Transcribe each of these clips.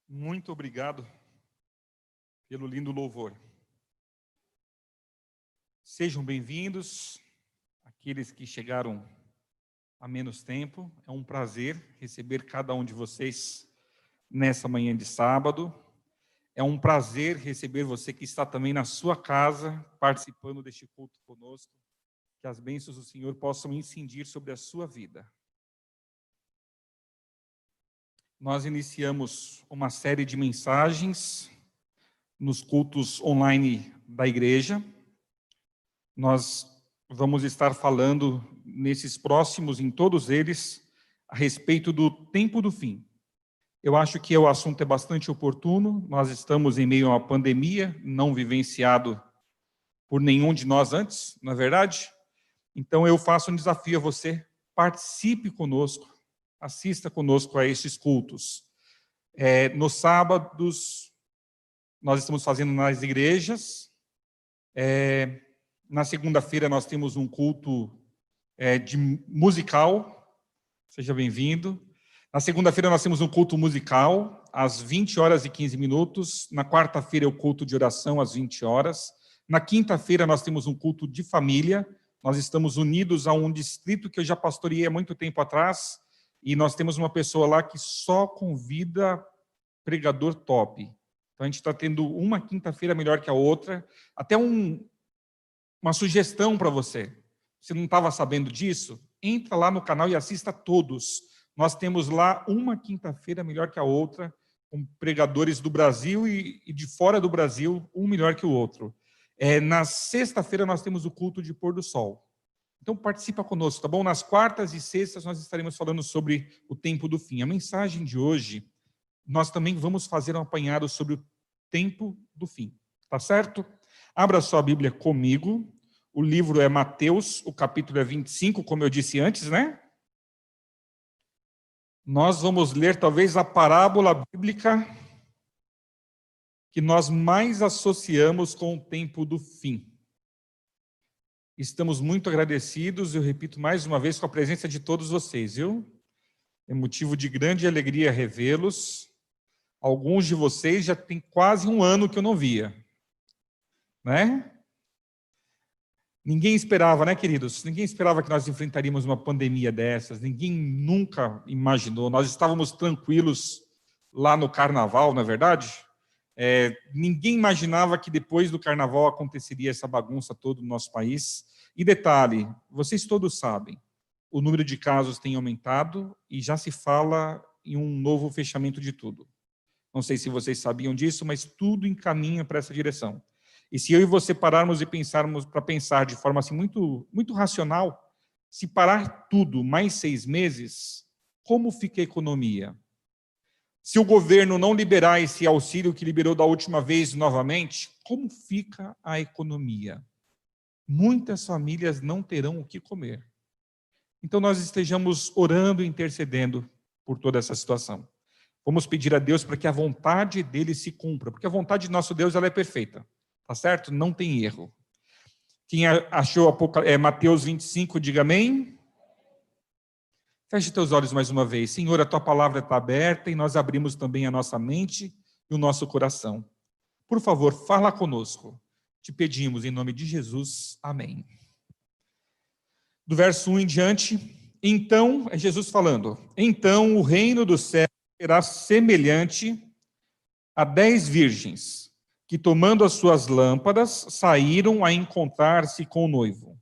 Muito obrigado pelo lindo louvor. Sejam bem-vindos, aqueles que chegaram há menos tempo. É um prazer receber cada um de vocês nessa manhã de sábado. É um prazer receber você que está também na sua casa, participando deste culto conosco. Que as bênçãos do Senhor possam incidir sobre a sua vida. Nós iniciamos uma série de mensagens nos cultos online da igreja. Nós vamos estar falando nesses próximos, em todos eles, a respeito do tempo do fim. Eu acho que o assunto é bastante oportuno. Nós estamos em meio a uma pandemia, não vivenciado por nenhum de nós antes, não é verdade? Então eu faço um desafio a você: participe conosco, assista conosco a estes cultos. Nos sábados, nós estamos fazendo nas igrejas. Na segunda-feira, nós temos um culto de musical. Seja bem-vindo. Na segunda-feira, nós temos um culto musical, às 20 horas e 15 minutos. Na quarta-feira, é o culto de oração, às 20 horas. Na quinta-feira, nós temos um culto de família. Nós estamos unidos a um distrito que eu já pastoreei há muito tempo atrás, e nós temos uma pessoa lá que só convida pregador top. Então, a gente está tendo uma quinta-feira melhor que a outra. Até uma sugestão para você. Você não estava sabendo disso? Entra lá no canal e assista todos. Nós temos lá uma quinta-feira melhor que a outra, com pregadores do Brasil e de fora do Brasil, um melhor que o outro. Na sexta-feira nós temos o culto de pôr do sol. Então participa conosco, tá bom? Nas quartas e sextas nós estaremos falando sobre o tempo do fim. A mensagem de hoje, nós também vamos fazer um apanhado sobre o tempo do fim. Tá certo? Abra sua Bíblia comigo. O livro é Mateus, o capítulo é 25, como eu disse antes, né? Nós vamos ler talvez a parábola bíblica que nós mais associamos com o tempo do fim. Estamos muito agradecidos, eu repito mais uma vez, com a presença de todos vocês, viu? É motivo de grande alegria revê-los. Alguns de vocês já tem quase um ano que eu não via, né? Ninguém esperava, né, queridos? Ninguém esperava que nós enfrentaríamos uma pandemia dessas. Ninguém nunca imaginou. Nós estávamos tranquilos lá no carnaval, não é verdade? Ninguém imaginava que depois do carnaval aconteceria essa bagunça toda no nosso país. E detalhe, vocês todos sabem, o número de casos tem aumentado e já se fala em um novo fechamento de tudo. Não sei se vocês sabiam disso, mas tudo encaminha para essa direção. E se eu e você pararmos e pensarmos para pensar de forma assim muito, muito racional, se parar tudo mais 6 meses, como fica a economia? Se o governo não liberar esse auxílio que liberou da última vez novamente, como fica a economia? Muitas famílias não terão o que comer. Então nós estejamos orando e intercedendo por toda essa situação. Vamos pedir a Deus para que a vontade dele se cumpra, porque a vontade de nosso Deus ela é perfeita. Tá certo? Não tem erro. Quem achou Mateus 25, diga amém. Feche teus olhos mais uma vez. Senhor, a tua palavra está aberta e nós abrimos também a nossa mente e o nosso coração. Por favor, fala conosco. Te pedimos em nome de Jesus. Amém. Do verso 1 em diante, então, é Jesus falando, então o reino do céu será semelhante a 10 virgens, que, tomando as suas lâmpadas, saíram a encontrar-se com o noivo.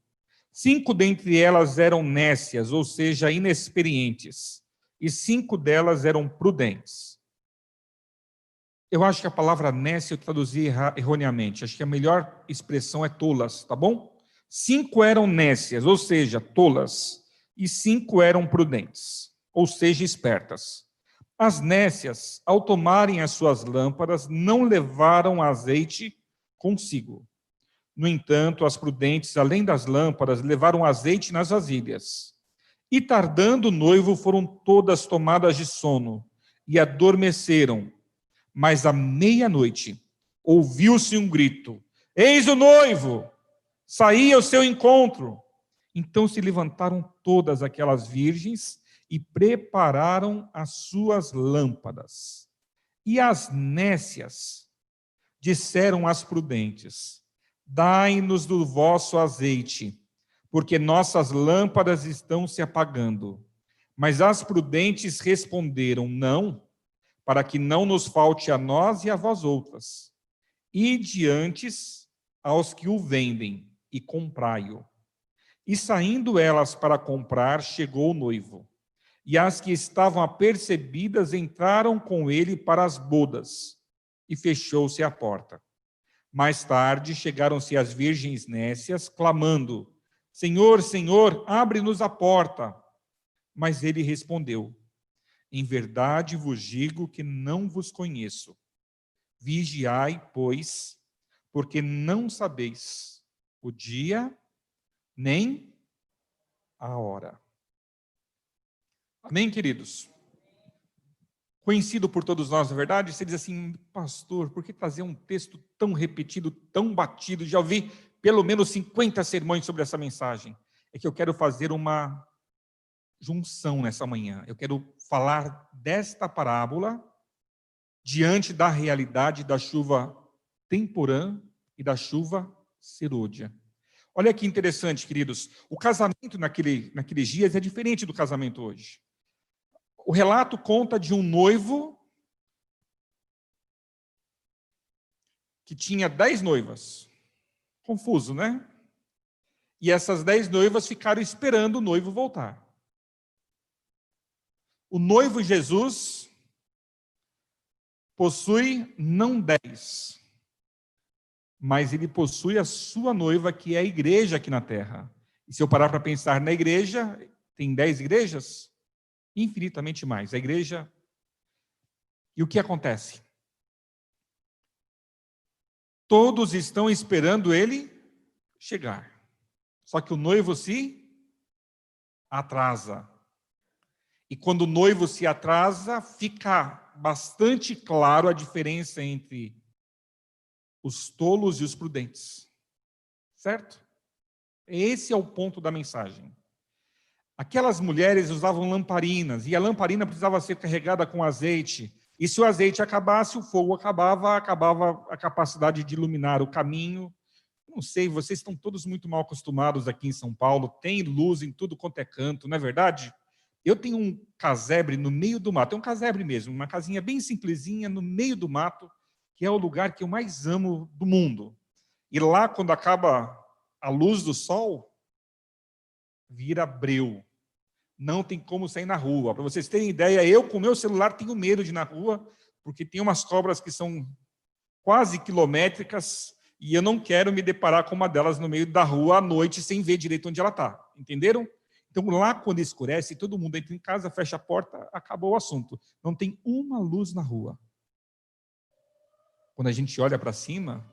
5 dentre elas eram nécias, ou seja, inexperientes, e 5 delas eram prudentes. Eu acho que a palavra nécia eu traduzi erroneamente. Acho que a melhor expressão é tolas, tá bom? 5 eram nécias, ou seja, tolas, e 5 eram prudentes, ou seja, espertas. As nécias, ao tomarem as suas lâmpadas, não levaram azeite consigo. No entanto, as prudentes, além das lâmpadas, levaram azeite nas vasilhas. E tardando o noivo, foram todas tomadas de sono e adormeceram. Mas à meia-noite, ouviu-se um grito: eis o noivo! Saí ao seu encontro. Então se levantaram todas aquelas virgens e prepararam as suas lâmpadas. E as nécias disseram às prudentes: dai-nos do vosso azeite, porque nossas lâmpadas estão se apagando. Mas as prudentes responderam: não, para que não nos falte a nós e a vós outras. Ide antes aos que o vendem e comprai-o. E saindo elas para comprar, chegou o noivo. E as que estavam apercebidas entraram com ele para as bodas, e fechou-se a porta. Mais tarde chegaram-se as virgens nécias, clamando: Senhor, Senhor, abre-nos a porta. Mas ele respondeu: em verdade vos digo que não vos conheço. Vigiai, pois, porque não sabeis o dia nem a hora. Amém, queridos? Conhecido por todos nós, na verdade, você diz assim: pastor, por que trazer um texto tão repetido, tão batido? Já ouvi pelo menos 50 sermões sobre essa mensagem. É que eu quero fazer uma junção nessa manhã. Eu quero falar desta parábola diante da realidade da chuva temporã e da chuva serôdia. Olha que interessante, queridos. O casamento naqueles dias é diferente do casamento hoje. O relato conta de um noivo que tinha 10 noivas. Confuso, né? E essas 10 noivas ficaram esperando o noivo voltar. O noivo Jesus possui não 10, mas ele possui a sua noiva, que é a igreja aqui na terra. E se eu parar para pensar na igreja, tem 10 igrejas? Infinitamente mais. A igreja. E o que acontece? Todos estão esperando ele chegar. Só que o noivo se atrasa. E quando o noivo se atrasa, fica bastante claro a diferença entre os tolos e os prudentes. Certo? Esse é o ponto da mensagem. Aquelas mulheres usavam lamparinas, e a lamparina precisava ser carregada com azeite. E se o azeite acabasse, o fogo acabava a capacidade de iluminar o caminho. Não sei, vocês estão todos muito mal acostumados aqui em São Paulo, tem luz em tudo quanto é canto, não é verdade? Eu tenho um casebre no meio do mato, é um casebre mesmo, uma casinha bem simplesinha no meio do mato, que é o lugar que eu mais amo do mundo. E lá, quando acaba a luz do sol, vira breu. Não tem como sair na rua. Para vocês terem ideia, eu com o meu celular tenho medo de ir na rua, porque tem umas cobras que são quase quilométricas, e eu não quero me deparar com uma delas no meio da rua à noite, sem ver direito onde ela está. Entenderam? Então, lá quando escurece, todo mundo entra em casa, fecha a porta, acabou o assunto. Não tem uma luz na rua. Quando a gente olha para cima,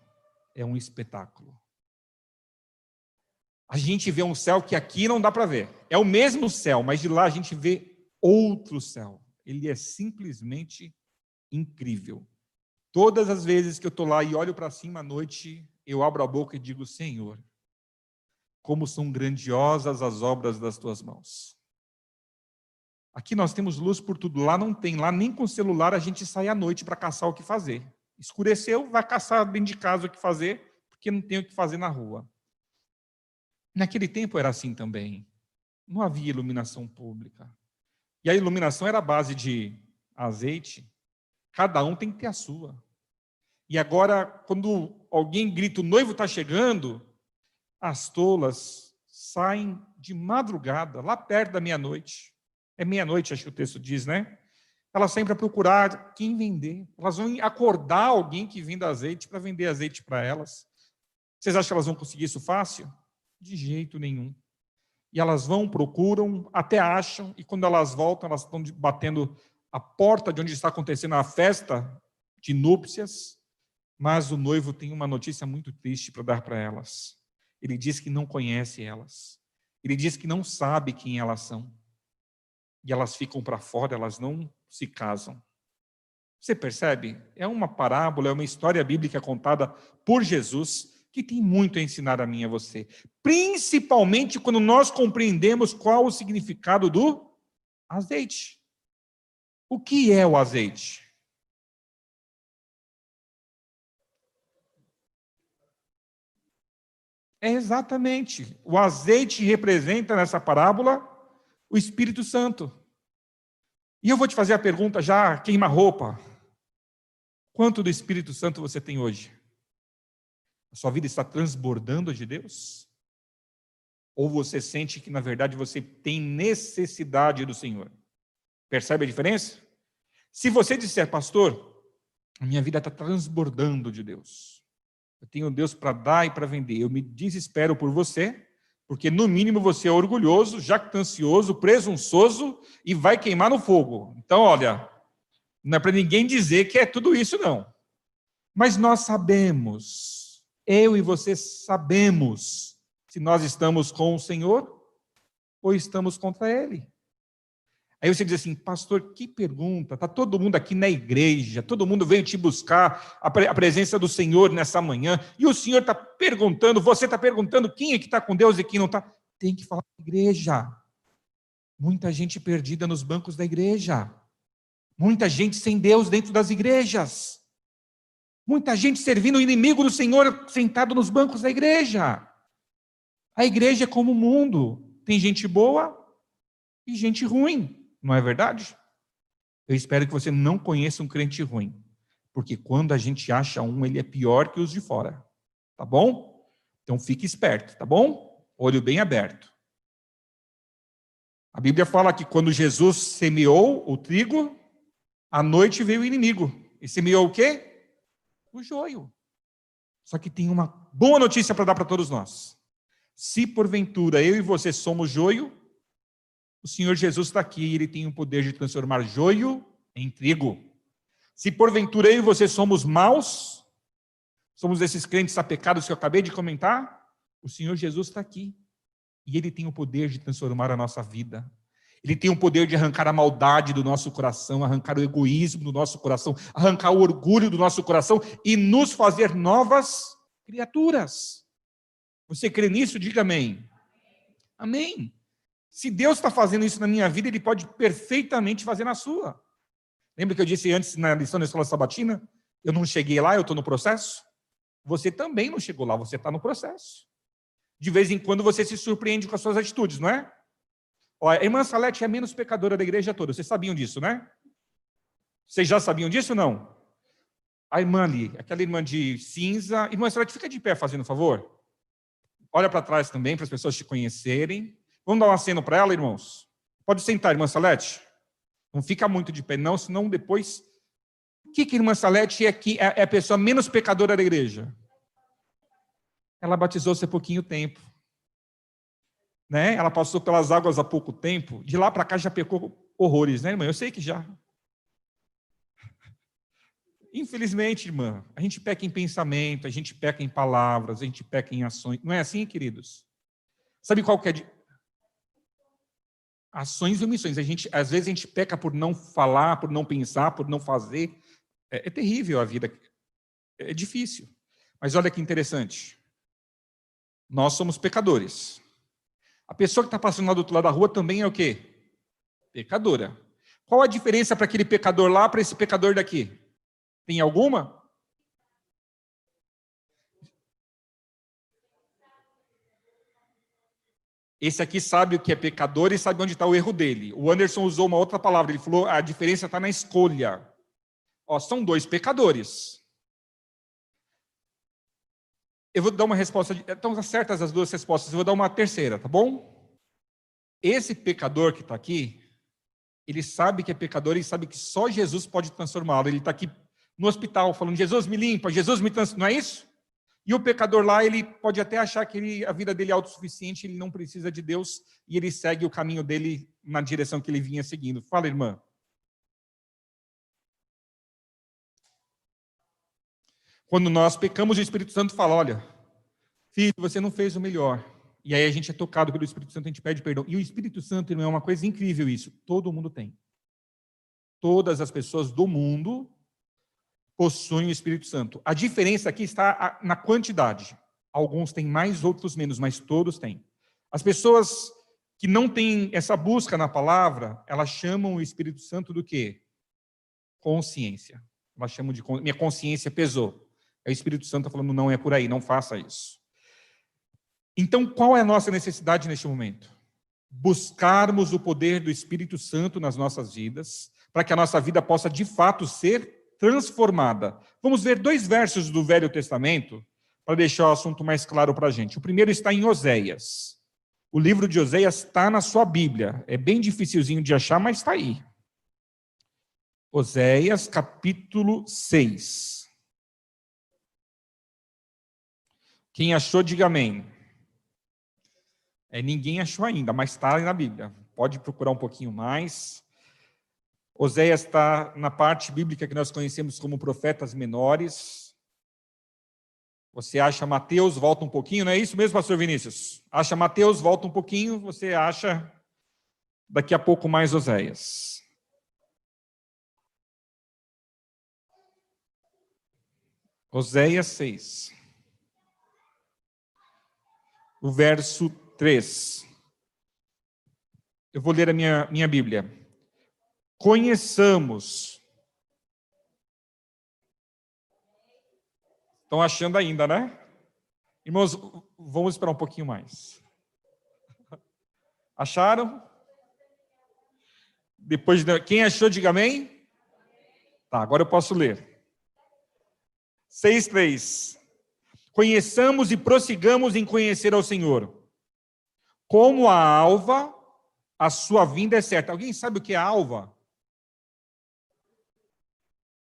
é um espetáculo. A gente vê um céu que aqui não dá para ver. É o mesmo céu, mas de lá a gente vê outro céu. Ele é simplesmente incrível. Todas as vezes que eu estou lá e olho para cima à noite, eu abro a boca e digo: Senhor, como são grandiosas as obras das tuas mãos. Aqui nós temos luz por tudo, lá não tem. Lá nem com celular a gente sai à noite para caçar o que fazer. Escureceu, vai caçar dentro de casa o que fazer, porque não tem o que fazer na rua. Naquele tempo era assim também. Não havia iluminação pública. E a iluminação era a base de azeite. Cada um tem que ter a sua. E agora, quando alguém grita, o noivo está chegando, as tolas saem de madrugada, lá perto da meia-noite. É meia-noite, acho que o texto diz, né? Elas saem para procurar quem vender. Elas vão acordar alguém que venda azeite para vender azeite para elas. Vocês acham que elas vão conseguir isso fácil? De jeito nenhum. E elas vão, procuram, até acham, e quando elas voltam, elas estão batendo a porta de onde está acontecendo a festa de núpcias, mas o noivo tem uma notícia muito triste para dar para elas. Ele diz que não conhece elas. Ele diz que não sabe quem elas são. E elas ficam para fora, elas não se casam. Você percebe? É uma parábola, é uma história bíblica contada por Jesus, que tem muito a ensinar a mim e a você. Principalmente quando nós compreendemos qual o significado do azeite. O que é o azeite? É exatamente. O azeite representa nessa parábola o Espírito Santo. E eu vou te fazer a pergunta já, queima-roupa. Quanto do Espírito Santo você tem hoje? A sua vida está transbordando de Deus? Ou você sente que, na verdade, você tem necessidade do Senhor? Percebe a diferença? Se você disser, pastor, a minha vida está transbordando de Deus. Eu tenho Deus para dar e para vender. Eu me desespero por você, porque no mínimo você é orgulhoso, jactancioso, presunçoso e vai queimar no fogo. Então, olha, não é para ninguém dizer que é tudo isso, não. Mas nós sabemos, eu e você sabemos, se nós estamos com o Senhor ou estamos contra Ele. Aí você diz assim, pastor, que pergunta, está todo mundo aqui na igreja, todo mundo veio te buscar a presença do Senhor nessa manhã, e o Senhor está perguntando, você está perguntando quem é que está com Deus e quem não está. Tem que falar com a igreja. Muita gente perdida nos bancos da igreja. Muita gente sem Deus dentro das igrejas. Muita gente servindo o inimigo do Senhor sentado nos bancos da igreja. A igreja é como o mundo. Tem gente boa e gente ruim. Não é verdade? Eu espero que você não conheça um crente ruim. Porque quando a gente acha um, ele é pior que os de fora. Tá bom? Então fique esperto, tá bom? Olho bem aberto. A Bíblia fala que quando Jesus semeou o trigo, à noite veio o inimigo. E semeou o quê? O joio. Só que tem uma boa notícia para dar para todos nós. Se porventura eu e você somos joio, o Senhor Jesus está aqui e Ele tem o poder de transformar joio em trigo. Se porventura eu e você somos maus, somos esses crentes apecados que eu acabei de comentar, o Senhor Jesus está aqui. E Ele tem o poder de transformar a nossa vida. Ele tem o poder de arrancar a maldade do nosso coração, arrancar o egoísmo do nosso coração, arrancar o orgulho do nosso coração e nos fazer novas criaturas. Você crê nisso? Diga amém. Amém. Se Deus está fazendo isso na minha vida, Ele pode perfeitamente fazer na sua. Lembra que eu disse antes na lição da escola sabatina? Eu não cheguei lá, eu estou no processo. Você também não chegou lá, você está no processo. De vez em quando você se surpreende com as suas atitudes, não é? Olha, a irmã Salete é a menos pecadora da igreja toda. Vocês sabiam disso, né? Vocês já sabiam disso ou não? A irmã ali, aquela irmã de cinza. Irmã Salete, fica de pé fazendo um favor. Olha para trás também, para as pessoas te conhecerem. Vamos dar um aceno para ela, irmãos? Pode sentar, irmã Salete. Não fica muito de pé, não, senão depois... O que a irmã Salete é a pessoa menos pecadora da igreja? Ela batizou-se há pouquinho tempo. Né? Ela passou pelas águas há pouco tempo. De lá para cá já pecou horrores, né, irmã? Eu sei que já. Infelizmente, irmã, a gente peca em pensamento, a gente peca em palavras, a gente peca em ações. Não é assim, queridos? Sabe qual que é? Ações e omissões. Às vezes a gente peca por não falar, por não pensar, por não fazer. É terrível a vida. É difícil. Mas olha que interessante. Nós somos pecadores. A pessoa que está passando lá do outro lado da rua também é o quê? Pecadora. Qual a diferença para aquele pecador lá para esse pecador daqui? Tem alguma? Esse aqui sabe o que é pecador e sabe onde está o erro dele. O Anderson usou uma outra palavra, ele falou, a diferença está na escolha. Ó, são dois pecadores. Eu vou dar uma resposta, estão certas as duas respostas, eu vou dar uma terceira, tá bom? Esse pecador que está aqui, ele sabe que é pecador e sabe que só Jesus pode transformá-lo. Ele está aqui no hospital falando, Jesus me limpa, Jesus me transforma, não é isso? E o pecador lá, ele pode até achar que a vida dele é autossuficiente, ele não precisa de Deus, e ele segue o caminho dele na direção que ele vinha seguindo. Fala, irmã. Quando nós pecamos, o Espírito Santo fala, olha, filho, você não fez o melhor. E aí a gente é tocado pelo Espírito Santo, a gente pede perdão. E o Espírito Santo, irmão, é uma coisa incrível isso. Todo mundo tem. Todas as pessoas do mundo possuem o Espírito Santo. A diferença aqui está na quantidade. Alguns têm mais, outros menos, mas todos têm. As pessoas que não têm essa busca na palavra, elas chamam o Espírito Santo do quê? Consciência. Elas chamam de minha consciência pesou. Aí o Espírito Santo está falando, não é por aí, não faça isso. Então, qual é a nossa necessidade neste momento? Buscarmos o poder do Espírito Santo nas nossas vidas, para que a nossa vida possa, de fato, ser transformada. Vamos ver 2 versos do Velho Testamento, para deixar o assunto mais claro para a gente. O primeiro está em Oséias. O livro de Oséias está na sua Bíblia. É bem dificilzinho de achar, mas está aí. Oséias, capítulo 6. Quem achou, diga amém. Ninguém achou ainda, mas está na Bíblia. Pode procurar um pouquinho mais. Oséias está na parte bíblica que nós conhecemos como profetas menores. Você acha Mateus, volta um pouquinho, não é isso mesmo, pastor Vinícius? Acha Mateus, volta um pouquinho, você acha daqui a pouco mais Oséias. Oséias 6. O verso 3. Eu vou ler a minha Bíblia. Conheçamos. Estão achando ainda, né? Irmãos, vamos esperar um pouquinho mais. Acharam? Depois quem achou, diga amém. Tá, agora eu posso ler. 6:3. Conheçamos e prossigamos em conhecer ao Senhor. Como a alva, a sua vinda é certa. Alguém sabe o que é alva?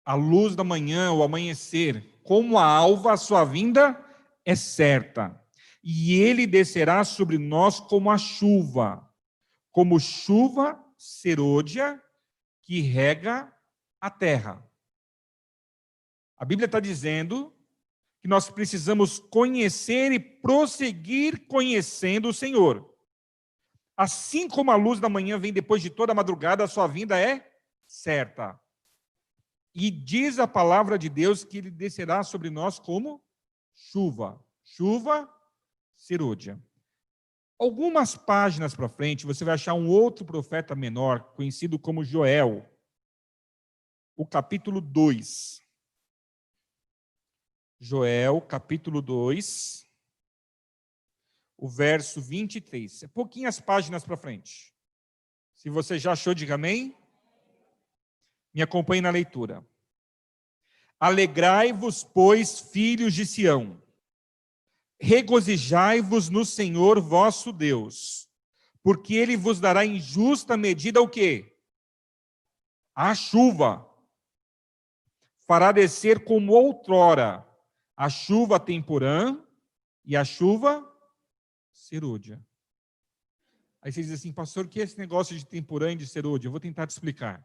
A luz da manhã, o amanhecer. Como a alva, a sua vinda é certa. E ele descerá sobre nós como a chuva, como chuva serôdia que rega a terra. A Bíblia está dizendo que nós precisamos conhecer e prosseguir conhecendo o Senhor. Assim como a luz da manhã vem depois de toda a madrugada, a sua vinda é certa. E diz a palavra de Deus que ele descerá sobre nós como chuva. Chuva serôdia. Algumas páginas para frente, você vai achar um outro profeta menor, conhecido como Joel. O capítulo 2. Joel, capítulo 2, o verso 23. É pouquinhas páginas para frente. Se você já achou, diga amém. Me acompanhe na leitura. Alegrai-vos, pois, filhos de Sião. Regozijai-vos no Senhor vosso Deus, porque ele vos dará em justa medida o quê? A chuva. Fará descer como outrora a chuva temporã e a chuva serôdia. Aí você diz assim, pastor, o que é esse negócio de temporã e de serôdia? Eu vou tentar te explicar.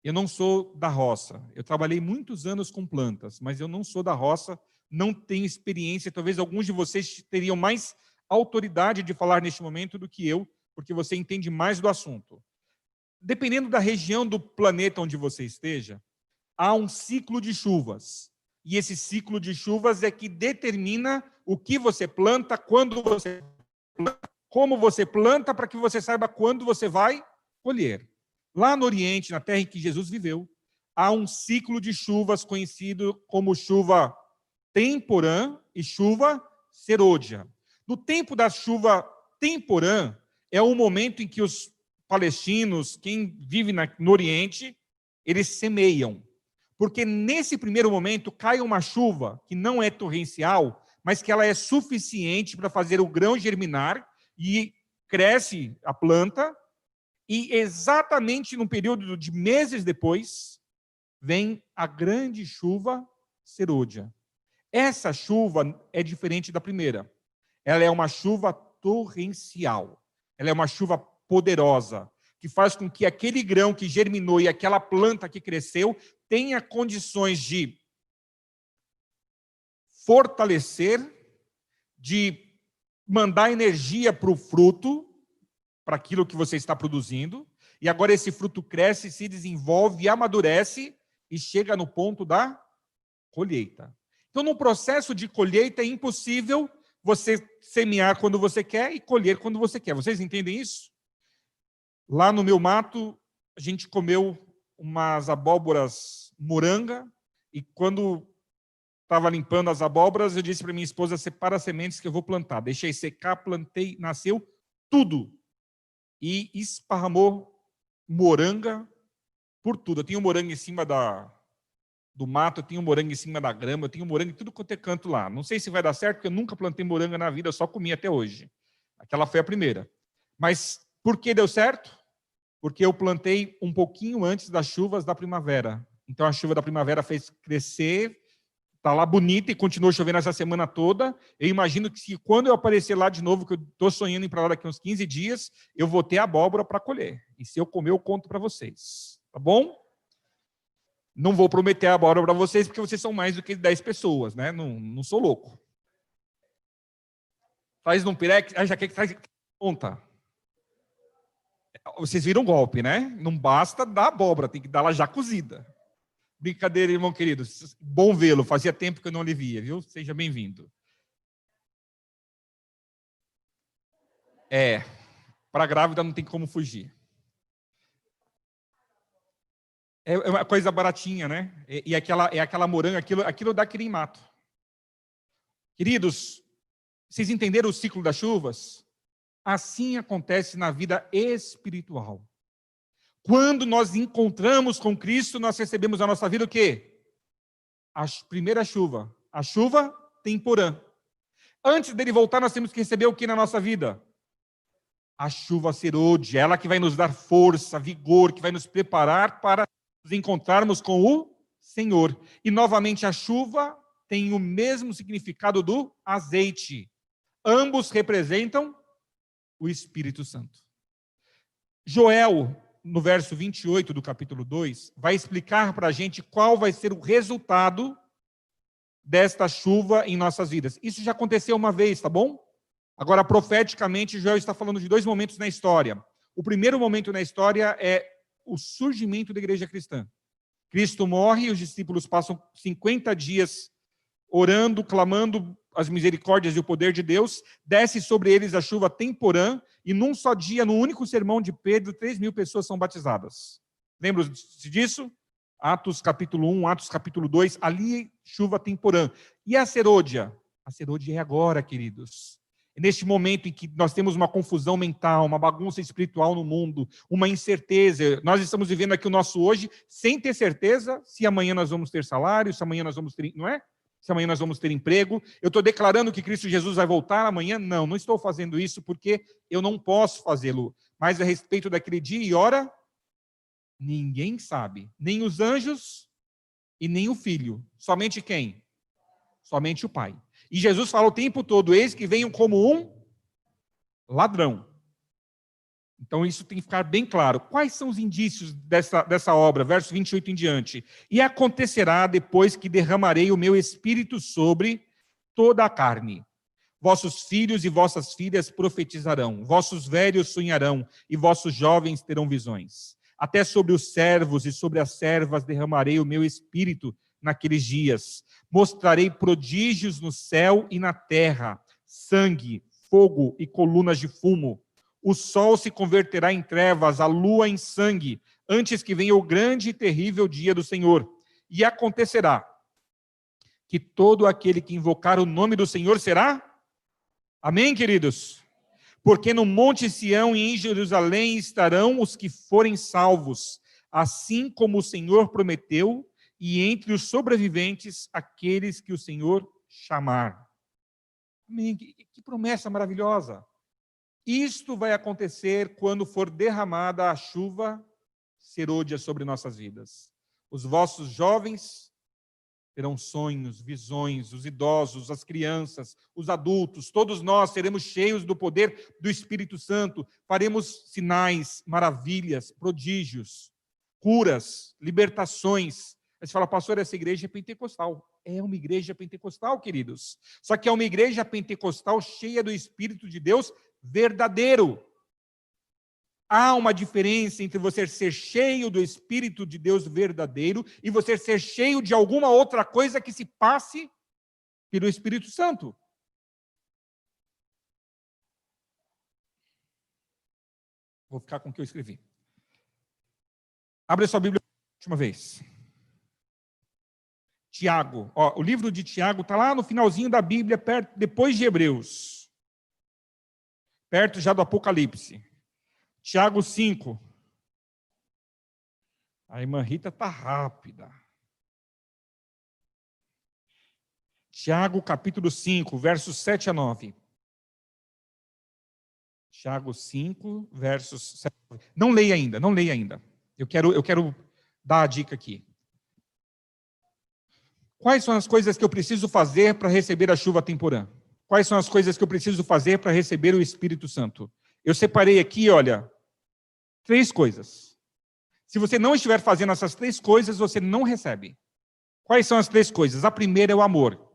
Eu não sou da roça. Eu trabalhei muitos anos com plantas, mas eu não sou da roça, não tenho experiência. Talvez alguns de vocês teriam mais autoridade de falar neste momento do que eu, porque você entende mais do assunto. Dependendo da região do planeta onde você esteja, há um ciclo de chuvas. E esse ciclo de chuvas é que determina o que você planta, quando você planta, como você planta, para que você saiba quando você vai colher. Lá no Oriente, na terra em que Jesus viveu, há um ciclo de chuvas conhecido como chuva temporã e chuva serôdia. No tempo da chuva temporã, é o momento em que os palestinos, quem vive no Oriente, eles semeiam. Porque nesse primeiro momento cai uma chuva que não é torrencial, mas que ela é suficiente para fazer o grão germinar e cresce a planta, e exatamente no período de meses depois, vem a grande chuva serôdia. Essa chuva é diferente da primeira. Ela é uma chuva torrencial. Ela é uma chuva poderosa, que faz com que aquele grão que germinou e aquela planta que cresceu tenha condições de fortalecer, de mandar energia para o fruto, para aquilo que você está produzindo, e agora esse fruto cresce, se desenvolve, amadurece e chega no ponto da colheita. Então, no processo de colheita é impossível você semear quando você quer e colher quando você quer. Vocês entendem isso? Lá no meu mato, a gente comeu umas abóboras moranga, e quando estava limpando as abóboras, eu disse para minha esposa, separa as sementes que eu vou plantar. Deixei secar, plantei, nasceu tudo. E esparramou moranga por tudo. Eu tinha um morango em cima do mato, eu tinha um morango em cima da grama, eu tinha um morango em tudo quanto é canto lá. Não sei se vai dar certo, porque eu nunca plantei moranga na vida, eu só comi até hoje. Aquela foi a primeira. Mas por que deu certo? Porque eu plantei um pouquinho antes das chuvas da primavera. Então a chuva da primavera fez crescer, está lá bonita e continuou chovendo essa semana toda. Eu imagino que quando eu aparecer lá de novo, que eu estou sonhando em ir para lá daqui uns 15 dias, eu vou ter abóbora para colher. E se eu comer, eu conto para vocês. Tá bom? Não vou prometer a abóbora para vocês, porque vocês são mais do que 10 pessoas, né? Não sou louco. Faz num pirex, já quer que traz conta. Vocês viram o golpe, né? Não basta dar abóbora, tem que dar ela já cozida. Brincadeira, irmão querido. Bom vê-lo. Fazia tempo que eu não lhe via, viu? Seja bem-vindo. Para grávida não tem como fugir. É uma coisa baratinha, né? E aquela moranga, aquilo dá querimato. Queridos, vocês entenderam o ciclo das chuvas? Assim acontece na vida espiritual. Quando nós encontramos com Cristo, nós recebemos na nossa vida o quê? A primeira chuva. A chuva temporã. Antes dele voltar, nós temos que receber o que na nossa vida? A chuva serôdia, ela que vai nos dar força, vigor, que vai nos preparar para nos encontrarmos com o Senhor. E, novamente, a chuva tem o mesmo significado do azeite. Ambos representam o Espírito Santo. Joel, no verso 28 do capítulo 2, vai explicar para a gente qual vai ser o resultado desta chuva em nossas vidas. Isso já aconteceu uma vez, tá bom? Agora, profeticamente, Joel está falando de dois momentos na história. O primeiro momento na história é o surgimento da igreja cristã. Cristo morre e os discípulos passam 50 dias orando, clamando as misericórdias e o poder de Deus. Desce sobre eles a chuva temporã e num só dia, no único sermão de Pedro, 3.000 pessoas são batizadas. Lembram-se disso? Atos capítulo 1, Atos capítulo 2, ali chuva temporã. E a serôdia? A serôdia é agora, queridos. Neste momento em que nós temos uma confusão mental, uma bagunça espiritual no mundo, uma incerteza, nós estamos vivendo aqui o nosso hoje sem ter certeza se amanhã nós vamos ter salário, se amanhã nós vamos ter, não é? Se amanhã nós vamos ter emprego. Eu estou declarando que Cristo Jesus vai voltar amanhã? Não estou fazendo isso porque eu não posso fazê-lo. Mas a respeito daquele dia e hora, ninguém sabe. Nem os anjos e nem o Filho. Somente quem? Somente o Pai. E Jesus fala o tempo todo, eis que venham como um ladrão. Então isso tem que ficar bem claro. Quais são os indícios dessa obra? Verso 28 em diante. E acontecerá depois que derramarei o meu espírito sobre toda a carne. Vossos filhos e vossas filhas profetizarão, vossos velhos sonharão e vossos jovens terão visões. Até sobre os servos e sobre as servas derramarei o meu espírito naqueles dias. Mostrarei prodígios no céu e na terra, sangue, fogo e colunas de fumo. O sol se converterá em trevas, a lua em sangue, antes que venha o grande e terrível dia do Senhor. E acontecerá que todo aquele que invocar o nome do Senhor será... Amém, queridos? Porque no Monte Sião e em Jerusalém estarão os que forem salvos, assim como o Senhor prometeu, e entre os sobreviventes, aqueles que o Senhor chamar. Amém. Que promessa maravilhosa. Isto vai acontecer quando for derramada a chuva serôdia sobre nossas vidas. Os vossos jovens terão sonhos, visões, os idosos, as crianças, os adultos, todos nós seremos cheios do poder do Espírito Santo, faremos sinais, maravilhas, prodígios, curas, libertações. Aí você fala, pastor, essa igreja é pentecostal. É uma igreja pentecostal, queridos. Só que é uma igreja pentecostal cheia do Espírito de Deus verdadeiro. Há uma diferença entre você ser cheio do Espírito de Deus verdadeiro e você ser cheio de alguma outra coisa que se passe pelo Espírito Santo. Vou ficar com o que eu escrevi. Abre a sua Bíblia uma última vez. Tiago. Ó, o livro de Tiago está lá no finalzinho da Bíblia, perto, depois de Hebreus. Perto já do Apocalipse. Tiago 5. A irmã Rita está rápida. Tiago, capítulo 5, versos 7 a 9. Tiago 5, versos 7 a 9. Não leia ainda, não leia ainda. Eu quero dar a dica aqui. Quais são as coisas que eu preciso fazer para receber a chuva temporã? Quais são as coisas que eu preciso fazer para receber o Espírito Santo? Eu separei aqui, olha, 3 coisas. Se você não estiver fazendo essas 3 coisas, você não recebe. Quais são as 3 coisas? A primeira é o amor.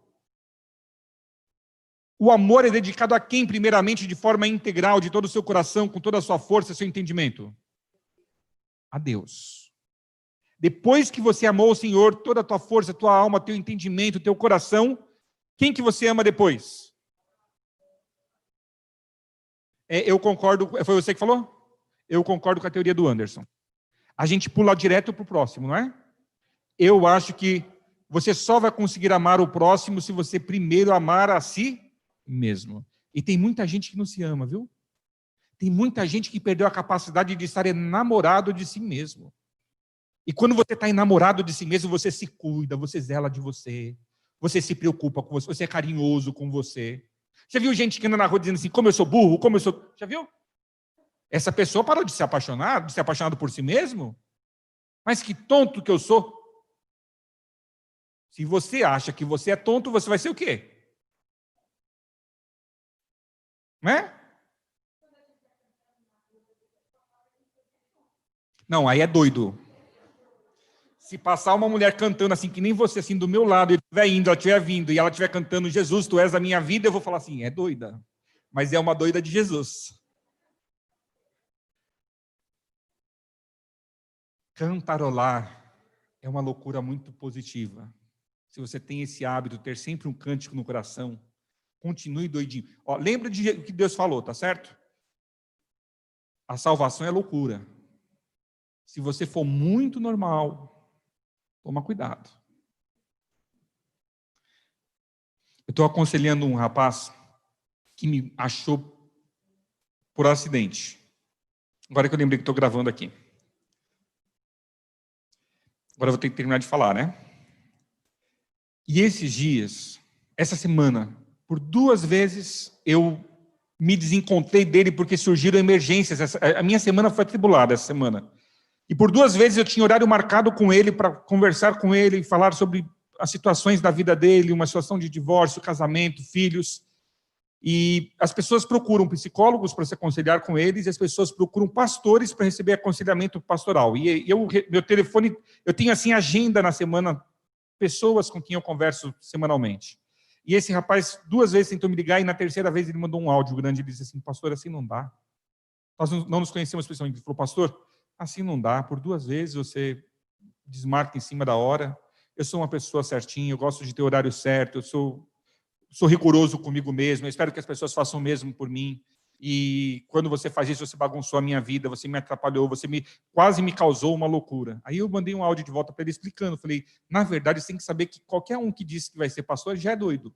O amor é dedicado a quem, primeiramente, de forma integral, de todo o seu coração, com toda a sua força, seu entendimento? A Deus. Depois que você amou o Senhor, toda a tua força, tua alma, teu entendimento, teu coração, quem que você ama depois? Eu concordo, foi você que falou? Eu concordo com a teoria do Anderson. A gente pula direto para o próximo, não é? Eu acho que você só vai conseguir amar o próximo se você primeiro amar a si mesmo. E tem muita gente que não se ama, viu? Tem muita gente que perdeu a capacidade de estar enamorado de si mesmo. E quando você está enamorado de si mesmo, você se cuida, você zela de você, você se preocupa com você, você é carinhoso com você. Você viu gente que anda na rua dizendo assim, como eu sou burro, como eu sou... Já viu? Essa pessoa parou de ser apaixonado por si mesmo? Mas que tonto que eu sou. Se você acha que você é tonto, você vai ser o quê? Não é? Não, aí é doido. Se passar uma mulher cantando assim, que nem você, assim, do meu lado, e estiver indo, ela estiver vindo, e ela estiver cantando Jesus, tu és a minha vida, eu vou falar assim, é doida. Mas é uma doida de Jesus. Cantarolar é uma loucura muito positiva. Se você tem esse hábito, ter sempre um cântico no coração, continue doidinho. Ó, lembra de o que Deus falou, tá certo? A salvação é loucura. Se você for muito normal, toma cuidado. Eu estou aconselhando um rapaz que me achou por acidente. Agora que eu lembrei que estou gravando aqui. Agora eu vou ter que terminar de falar, né? E esses dias, essa semana, por 2 vezes, eu me desencontrei dele porque surgiram emergências. A minha semana foi atribulada essa semana. E por 2 vezes eu tinha horário marcado com ele para conversar com ele e falar sobre as situações da vida dele, uma situação de divórcio, casamento, filhos. E as pessoas procuram psicólogos para se aconselhar com eles, e as pessoas procuram pastores para receber aconselhamento pastoral. E meu telefone, eu tenho assim agenda na semana, pessoas com quem eu converso semanalmente. E esse rapaz 2 vezes tentou me ligar, e na terceira vez ele mandou um áudio grande, ele disse assim, pastor, assim não dá. Nós não nos conhecemos pessoalmente. Ele falou, pastor, assim não dá, por 2 vezes você desmarca em cima da hora. Eu sou uma pessoa certinha, eu gosto de ter horário certo, eu sou rigoroso comigo mesmo, eu espero que as pessoas façam o mesmo por mim. E quando você faz isso, você bagunçou a minha vida, você me atrapalhou, quase me causou uma loucura. Aí eu mandei um áudio de volta para ele explicando, falei, na verdade, você tem que saber que qualquer um que diz que vai ser pastor já é doido.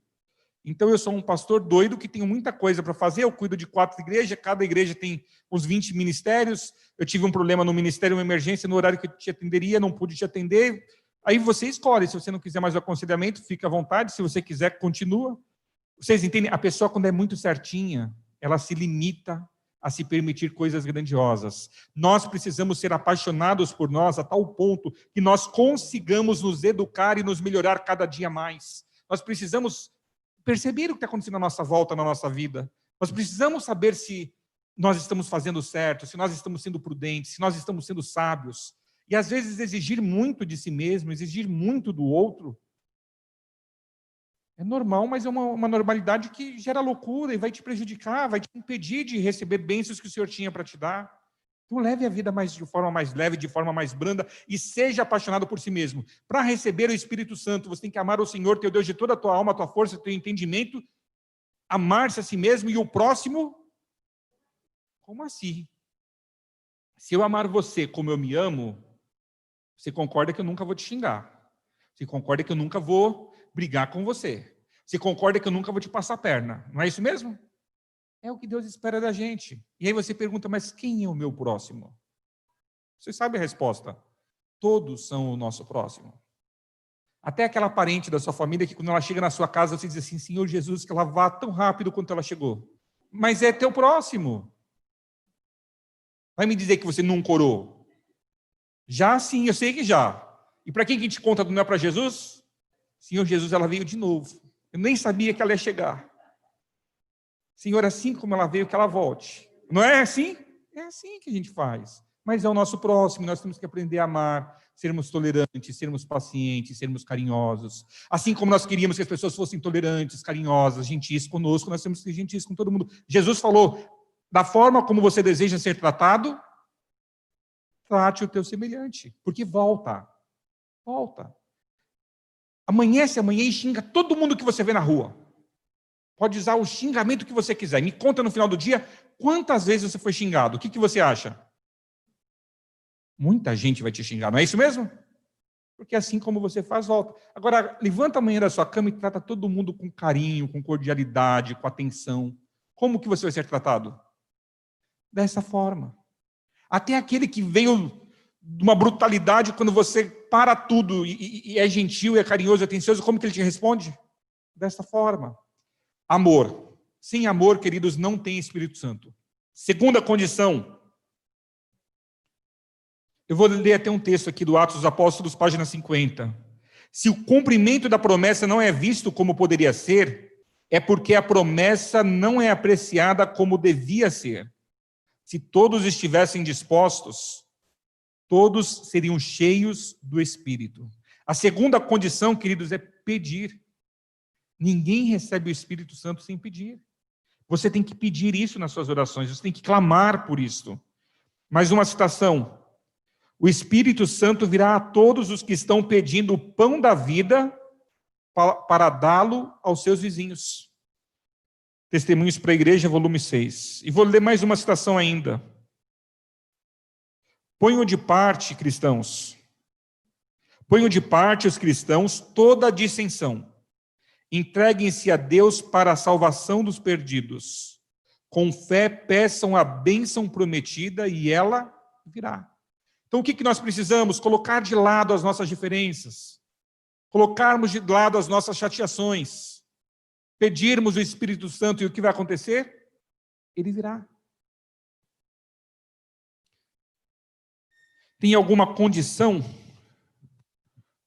Então eu sou um pastor doido que tenho muita coisa para fazer, eu cuido de 4 igrejas, cada igreja tem uns 20 ministérios, eu tive um problema no ministério, uma emergência, no horário que eu te atenderia, não pude te atender. Aí você escolhe, se você não quiser mais o aconselhamento, fica à vontade, se você quiser, continua. Vocês entendem? A pessoa, quando é muito certinha, ela se limita a se permitir coisas grandiosas. Nós precisamos ser apaixonados por nós a tal ponto que nós consigamos nos educar e nos melhorar cada dia mais. Nós precisamos perceber o que está acontecendo à nossa volta, na nossa vida. Nós precisamos saber se nós estamos fazendo certo, se nós estamos sendo prudentes, se nós estamos sendo sábios. E às vezes exigir muito de si mesmo, exigir muito do outro, é normal, mas é uma normalidade que gera loucura e vai te prejudicar, vai te impedir de receber bênçãos que o Senhor tinha para te dar. Então leve a vida de forma mais leve, de forma mais branda, e seja apaixonado por si mesmo. Para receber o Espírito Santo, você tem que amar o Senhor, teu Deus, de toda a tua alma, a tua força, teu entendimento, amar-se a si mesmo e o próximo como a si. Se eu amar você como eu me amo, você concorda que eu nunca vou te xingar. Você concorda que eu nunca vou brigar com você. Você concorda que eu nunca vou te passar a perna. Não é isso mesmo? É o que Deus espera da gente. E aí você pergunta, mas quem é o meu próximo? Você sabe a resposta. Todos são o nosso próximo. Até aquela parente da sua família que quando ela chega na sua casa, você diz assim, Senhor Jesus, que ela vá tão rápido quanto ela chegou. Mas é teu próximo. Vai me dizer que você nunca orou? Já sim, eu sei que já. E para quem que a gente conta não é para Jesus? Senhor Jesus, ela veio de novo. Eu nem sabia que ela ia chegar. Senhor, assim como ela veio, que ela volte. Não é assim? É assim que a gente faz. Mas é o nosso próximo, nós temos que aprender a amar, sermos tolerantes, sermos pacientes, sermos carinhosos. Assim como nós queríamos que as pessoas fossem tolerantes, carinhosas, gentis conosco, nós temos que ser gentis com todo mundo. Jesus falou, da forma como você deseja ser tratado, trate o teu semelhante, porque volta. Amanhece amanhã e xinga todo mundo que você vê na rua. Pode usar o xingamento que você quiser. Me conta no final do dia quantas vezes você foi xingado. O que você acha? Muita gente vai te xingar, não é isso mesmo? Porque assim como você faz, volta. Agora, levanta amanhã da sua cama e trata todo mundo com carinho, com cordialidade, com atenção. Como que você vai ser tratado? Dessa forma. Até aquele que veio de uma brutalidade, quando você para tudo e é gentil, é carinhoso, é atencioso, como que ele te responde? Dessa forma. Amor. Sem amor, queridos, não tem Espírito Santo. Segunda condição. Eu vou ler até um texto aqui do Atos dos Apóstolos, página 50. Se o cumprimento da promessa não é visto como poderia ser, é porque a promessa não é apreciada como devia ser. Se todos estivessem dispostos, todos seriam cheios do Espírito. A segunda condição, queridos, é pedir. Ninguém recebe o Espírito Santo sem pedir. Você tem que pedir isso nas suas orações, você tem que clamar por isso. Mais uma citação. O Espírito Santo virá a todos os que estão pedindo o pão da vida para dá-lo aos seus vizinhos. Testemunhos para a Igreja, volume 6. E vou ler mais uma citação ainda. Ponham de parte, cristãos, os cristãos toda a dissensão. Entreguem-se a Deus para a salvação dos perdidos. Com fé, peçam a bênção prometida e ela virá. Então, o que nós precisamos? Colocar de lado as nossas diferenças, colocarmos de lado as nossas chateações, pedirmos o Espírito Santo e o que vai acontecer? Ele virá. Tem alguma condição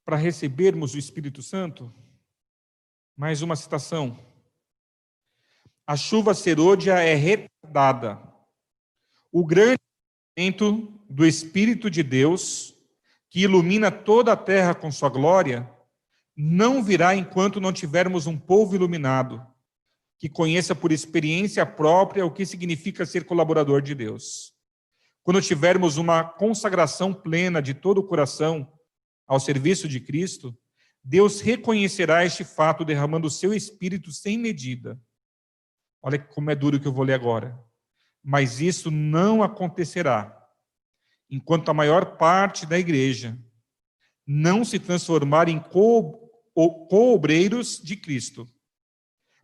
para recebermos o Espírito Santo? Mais uma citação. A chuva serôdia é retardada. O grande momento do Espírito de Deus, que ilumina toda a terra com sua glória, não virá enquanto não tivermos um povo iluminado, que conheça por experiência própria o que significa ser colaborador de Deus. Quando tivermos uma consagração plena de todo o coração ao serviço de Cristo, Deus reconhecerá este fato derramando o seu Espírito sem medida. Olha como é duro o que eu vou ler agora. Mas isso não acontecerá enquanto a maior parte da igreja não se transformar em co-obreiros de Cristo.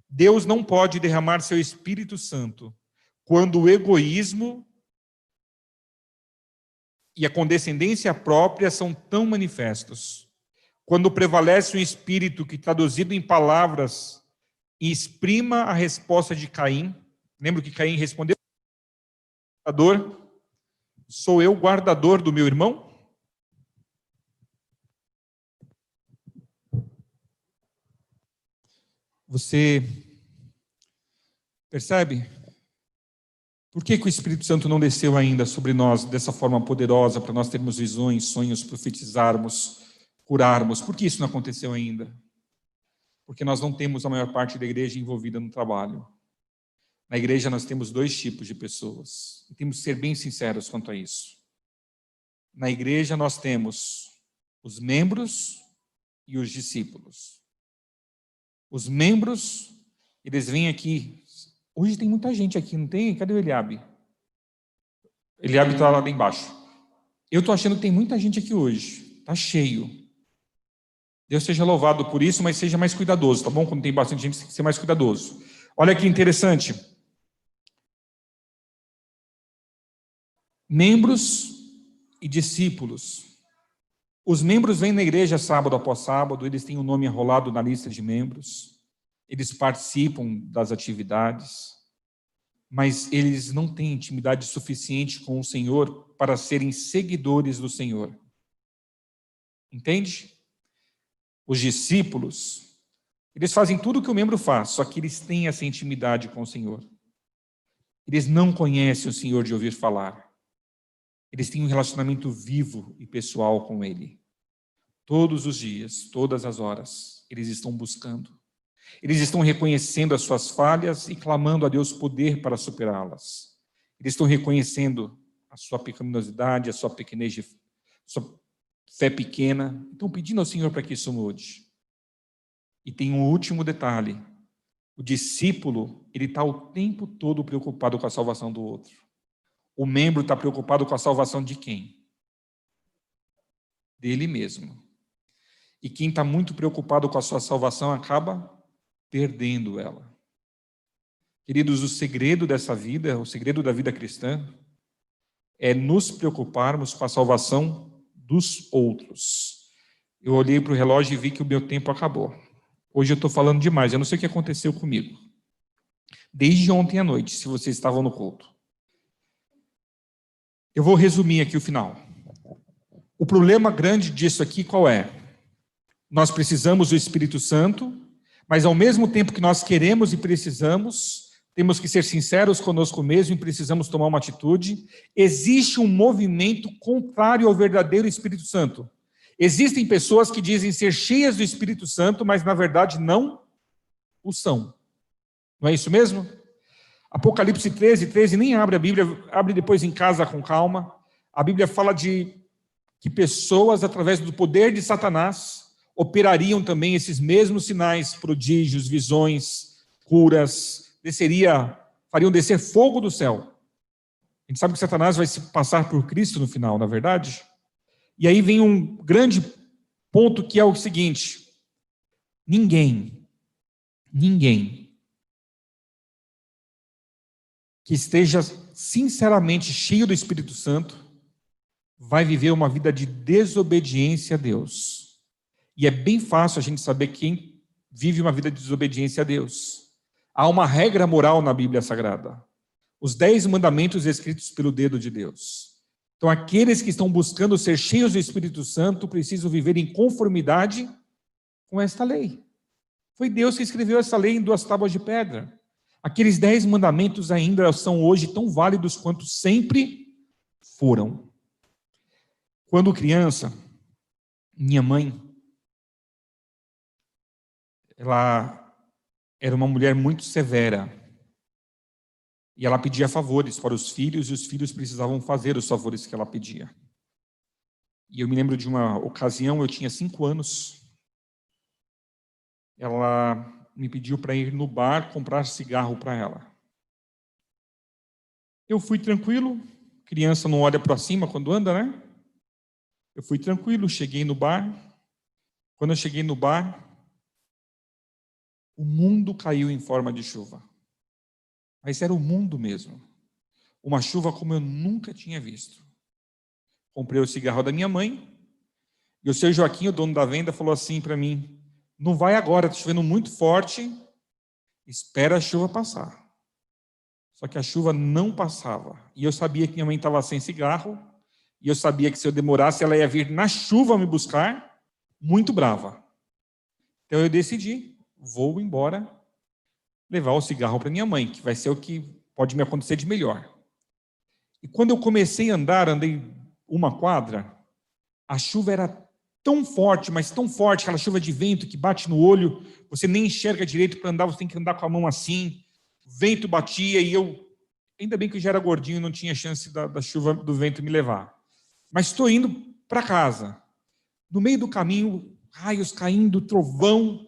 Deus não pode derramar seu Espírito Santo quando o egoísmo e a condescendência própria são tão manifestos. Quando prevalece um espírito que, traduzido em palavras, exprima a resposta de Caim. Lembra que Caim respondeu? Sou eu guardador do meu irmão? Você percebe? Por que o Espírito Santo não desceu ainda sobre nós dessa forma poderosa, para nós termos visões, sonhos, profetizarmos, curarmos? Por que isso não aconteceu ainda? Porque nós não temos a maior parte da igreja envolvida no trabalho. Na igreja nós temos dois tipos de pessoas. E temos que ser bem sinceros quanto a isso. Na igreja nós temos os membros e os discípulos. Os membros, eles vêm aqui. Hoje tem muita gente aqui, não tem? Cadê o Eliabe? Eliabe está lá embaixo. Eu estou achando que tem muita gente aqui hoje. Está cheio. Deus seja louvado por isso, mas seja mais cuidadoso, tá bom? Quando tem bastante gente, tem que ser mais cuidadoso. Olha que interessante. Membros e discípulos. Os membros vêm na igreja sábado após sábado, eles têm o nome enrolado na lista de membros, eles participam das atividades, mas eles não têm intimidade suficiente com o Senhor para serem seguidores do Senhor. Entende? Os discípulos, eles fazem tudo o que o membro faz, só que eles têm essa intimidade com o Senhor. Eles não conhecem o Senhor de ouvir falar. Eles têm um relacionamento vivo e pessoal com Ele. Todos os dias, todas as horas, eles estão buscando. Eles estão reconhecendo as suas falhas e clamando a Deus poder para superá-las. Eles estão reconhecendo a sua pecaminosidade, a sua pequenez, a sua fé pequena. Estão pedindo ao Senhor para que isso mude. E tem um último detalhe. O discípulo, ele está o tempo todo preocupado com a salvação do outro. O membro está preocupado com a salvação de quem? Dele mesmo. E quem está muito preocupado com a sua salvação acaba perdendo ela. Queridos, o segredo dessa vida, o segredo da vida cristã, é nos preocuparmos com a salvação dos outros. Eu olhei para o relógio e vi que o meu tempo acabou. Hoje eu estou falando demais, eu não sei o que aconteceu comigo. Desde ontem à noite, se vocês estavam no culto. Eu vou resumir aqui o final. O problema grande disso aqui qual é? Nós precisamos do Espírito Santo, mas ao mesmo tempo que nós queremos e precisamos, temos que ser sinceros conosco mesmo e precisamos tomar uma atitude. Existe um movimento contrário ao verdadeiro Espírito Santo. Existem pessoas que dizem ser cheias do Espírito Santo, mas na verdade não o são. Não é isso mesmo? Apocalipse 13, nem abre a Bíblia, abre depois em casa com calma. A Bíblia fala de que pessoas, através do poder de Satanás, operariam também esses mesmos sinais, prodígios, visões, curas, fariam descer fogo do céu. A gente sabe que Satanás vai se passar por Cristo no final, na verdade? E aí vem um grande ponto que é o seguinte: ninguém que esteja sinceramente cheio do Espírito Santo vai viver uma vida de desobediência a Deus. E é bem fácil a gente saber quem vive uma vida de desobediência a Deus. Há uma regra moral na Bíblia Sagrada. Os 10 mandamentos escritos pelo dedo de Deus. Então, aqueles que estão buscando ser cheios do Espírito Santo precisam viver em conformidade com esta lei. Foi Deus que escreveu essa lei em 2 tábuas de pedra. Aqueles 10 mandamentos ainda são hoje tão válidos quanto sempre foram. Quando criança, minha mãe, ela era uma mulher muito severa. E ela pedia favores para os filhos, e os filhos precisavam fazer os favores que ela pedia. E eu me lembro de uma ocasião, eu tinha 5 anos, ela me pediu para ir no bar comprar cigarro para ela. Eu fui tranquilo, criança não olha para cima quando anda, né? Eu fui tranquilo, cheguei no bar. Quando eu cheguei no bar, o mundo caiu em forma de chuva. Mas era o mundo mesmo. Uma chuva como eu nunca tinha visto. Comprei o cigarro da minha mãe, e o seu Joaquim, o dono da venda, falou assim para mim: não vai agora, está chovendo muito forte, espera a chuva passar. Só que a chuva não passava. E eu sabia que minha mãe estava sem cigarro, e eu sabia que se eu demorasse, ela ia vir na chuva me buscar, muito brava. Então eu decidi, vou embora, levar o cigarro para minha mãe, que vai ser o que pode me acontecer de melhor. E quando eu comecei a andar, andei uma quadra, a chuva era tão forte, mas tão forte, aquela chuva de vento que bate no olho, você nem enxerga direito para andar, você tem que andar com a mão assim, o vento batia e eu, ainda bem que eu já era gordinho, não tinha chance da chuva, do vento me levar. Mas estou indo para casa. No meio do caminho, raios caindo, trovão.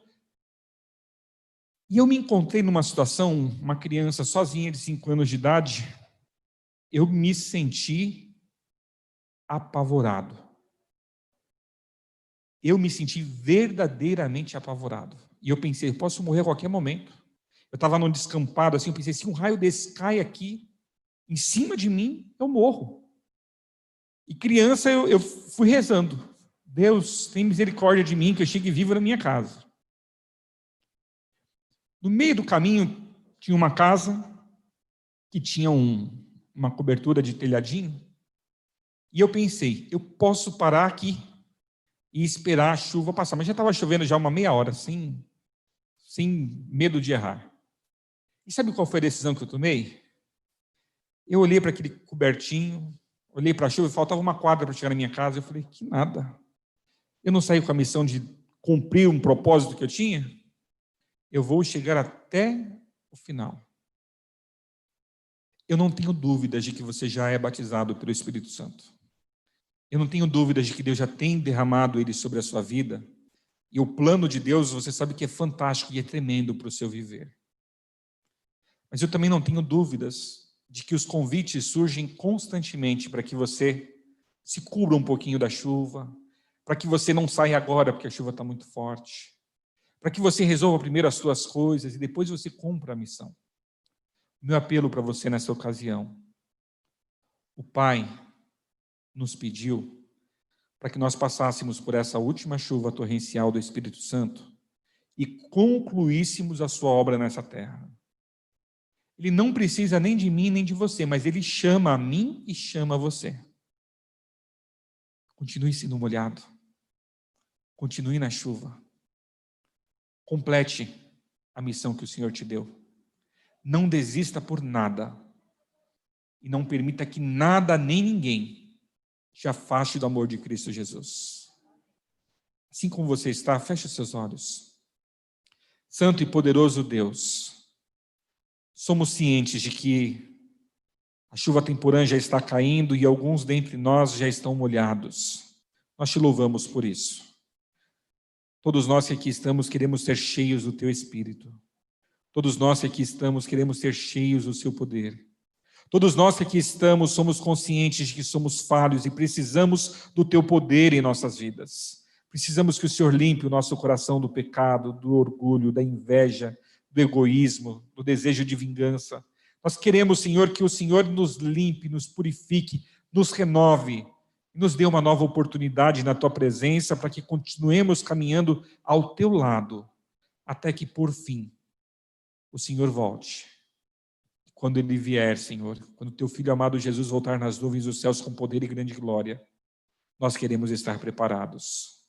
E eu me encontrei numa situação, uma criança sozinha de 5 anos de idade, eu me senti apavorado. eu me senti verdadeiramente apavorado. E eu pensei, eu posso morrer a qualquer momento. Eu estava num descampado, assim, eu pensei, se um raio desse cai aqui, em cima de mim, eu morro. E criança, eu fui rezando. Deus, tem misericórdia de mim, que eu chegue vivo na minha casa. No meio do caminho, tinha uma casa que tinha uma cobertura de telhadinho. E eu pensei, eu posso parar aqui e esperar a chuva passar. Mas já estava chovendo já uma meia hora, sem medo de errar. E sabe qual foi a decisão que eu tomei? Eu olhei para aquele cobertinho, olhei para a chuva, faltava uma quadra para chegar na minha casa. Eu falei, que nada. Eu não saí com a missão de cumprir um propósito que eu tinha? Eu vou chegar até o final. Eu não tenho dúvidas de que você já é batizado pelo Espírito Santo. Eu não tenho dúvidas de que Deus já tem derramado ele sobre a sua vida. E o plano de Deus, você sabe que é fantástico e é tremendo para o seu viver. Mas eu também não tenho dúvidas de que os convites surgem constantemente para que você se cubra um pouquinho da chuva, para que você não saia agora porque a chuva está muito forte, para que você resolva primeiro as suas coisas e depois você cumpra a missão. Meu apelo para você nessa ocasião: o Pai nos pediu para que nós passássemos por essa última chuva torrencial do Espírito Santo e concluíssemos a sua obra nessa terra. Ele não precisa nem de mim nem de você, mas ele chama a mim e chama a você. Continue sendo molhado. Continue na chuva. Complete a missão que o Senhor te deu. Não desista por nada. E não permita que nada nem ninguém te afaste do amor de Cristo Jesus. Assim como você está, feche os seus olhos. Santo e poderoso Deus, somos cientes de que a chuva temporã já está caindo e alguns dentre nós já estão molhados. Nós te louvamos por isso. Todos nós que aqui estamos queremos ser cheios do Teu Espírito. Todos nós que aqui estamos queremos ser cheios do Seu poder. Todos nós que aqui estamos somos conscientes de que somos falhos e precisamos do Teu poder em nossas vidas. Precisamos que o Senhor limpe o nosso coração do pecado, do orgulho, da inveja, do egoísmo, do desejo de vingança. Nós queremos, Senhor, que o Senhor nos limpe, nos purifique, nos renove, nos dê uma nova oportunidade na Tua presença para que continuemos caminhando ao Teu lado, até que, por fim, o Senhor volte. Quando Ele vier, Senhor, quando Teu Filho amado Jesus voltar nas nuvens dos céus com poder e grande glória, nós queremos estar preparados.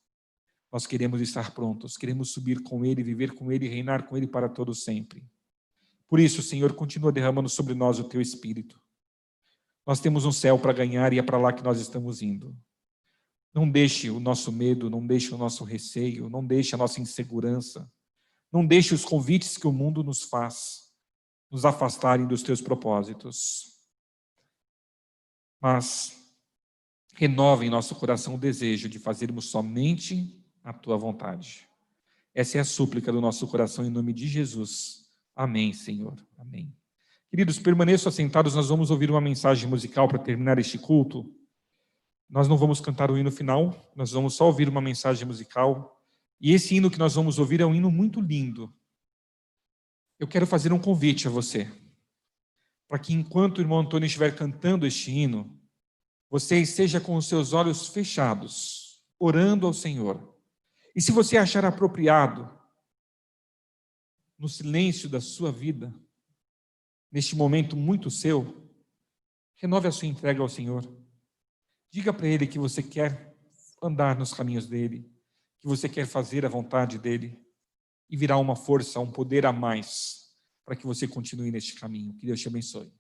Nós queremos estar prontos, queremos subir com Ele, viver com Ele, reinar com Ele para todo sempre. Por isso, Senhor, continua derramando sobre nós o Teu Espírito. Nós temos um céu para ganhar e é para lá que nós estamos indo. Não deixe o nosso medo, não deixe o nosso receio, não deixe a nossa insegurança, não deixe os convites que o mundo nos faz nos afastarem dos Teus propósitos. Mas renove em nosso coração o desejo de fazermos somente a Tua vontade. Essa é a súplica do nosso coração em nome de Jesus. Amém, Senhor. Amém. Queridos, permaneçam assentados, nós vamos ouvir uma mensagem musical para terminar este culto. Nós não vamos cantar o hino final, nós vamos só ouvir uma mensagem musical. E esse hino que nós vamos ouvir é um hino muito lindo. Eu quero fazer um convite a você, para que enquanto o irmão Antônio estiver cantando este hino, você esteja com os seus olhos fechados, orando ao Senhor. E se você achar apropriado, no silêncio da sua vida, neste momento muito seu, renove a sua entrega ao Senhor. Diga para Ele que você quer andar nos caminhos dEle, que você quer fazer a vontade dEle, e virá uma força, um poder a mais, para que você continue neste caminho. Que Deus te abençoe.